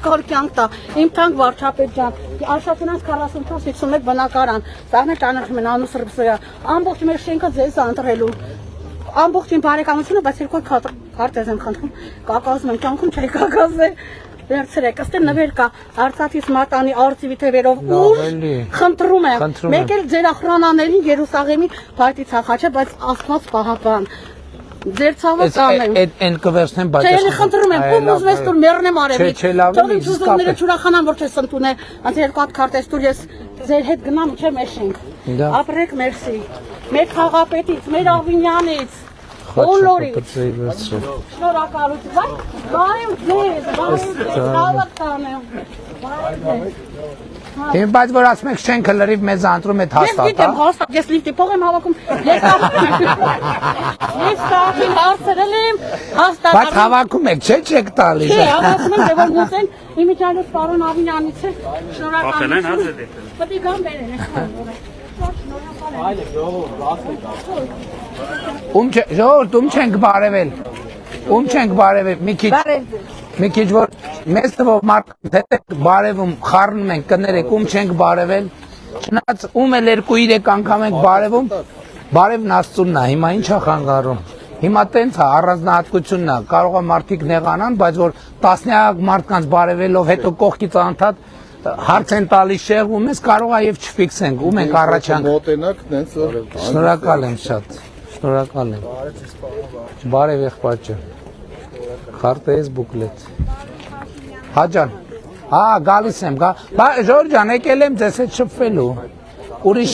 շնորհակալ կյանք տա։ Իմ թանկ վարչապետ ջան, աշխատանք 44-51 բնակարան, սաղն է ճանաչում են Անու Սրբսոյա, ամբողջ մեր շենքը ձեզ ընտրելու։ Ամբողջին բարեկամությունը, բայց երկու քարտ եմ խնդրում, կակազում եմ, կյանքում չէի կակազել։ Վերցրեք, ըստ նվեր կա Արցախից մատանի արծիվի թևերով ուժ խնդրում եմ, մեկ էլ ձեր ախրանաներին Երուսաղեմի փայտի ցախաչը, բայց Աստված պահապան։ Ձեր ցավը կանեմ։ Այն կվերցնեմ, բայց Չէ, խնդրում եմ, ում ուզում ես դուր մեռնեմ արևի։ Թող ինձ ուզումները չուրախանան, որ չես ընդունել, անց երկու հատ քարտ ես դուր ես ձեր հետ գնամ իջե մեր շենք։ Ապրեք, մերսի։ Մեր խաղապետից, մեր Աղվինյանից։ Բոլորից։ Շնորհակալություն։ Բարև ձեզ, ցավը կանեմ։ Իմ բայց որ ասում եք շենքը լրիվ մեզ ընտրում է հաստատ, Ես գիտեմ հաստատ, ես լիֆտի փող եմ հավաքում, ես սաղին հարցրել եմ, հաստատ։ Բայց հավաքում եք, չեք տալիս։ Չէ, հավաքում եմ, դե որ մուծեն, իմիջիայլոց պարոն Ավինյանից է, շնորհակալություն։ Պետք է գամ բերեն, Ժողովուրդ, չենք բարևել, չենք բարևել, մի քիչ որ մեզ թվով մարդ բարևում խառնում ենք, կներեք, չենք բարևել, չնայած էլ 2-3 անգամ ենք բարևում, բարևն Աստծունն է, հիմա ինչ է խանգարում, հիմա տենց է, առանձնահատկությունն է, կարող է մարդիկ նեղանան, բայց որ տասնյակ մարդկանց բարևելով հետո կողքից անդադ հարց են տալիս շեղում ես, կարող է եւ չֆիքսենք, ենք առաջանք։ Շնորհակալ եմ շատ, շնորհակալ եմ։ Բարև եղբայր ջան։ Քարտը ես բուկլետ։ Հաջան։ Գալիս եմ, Ժորժ ջան, եկել եմ ձեզ հետ շփվելու։ Ուրիշ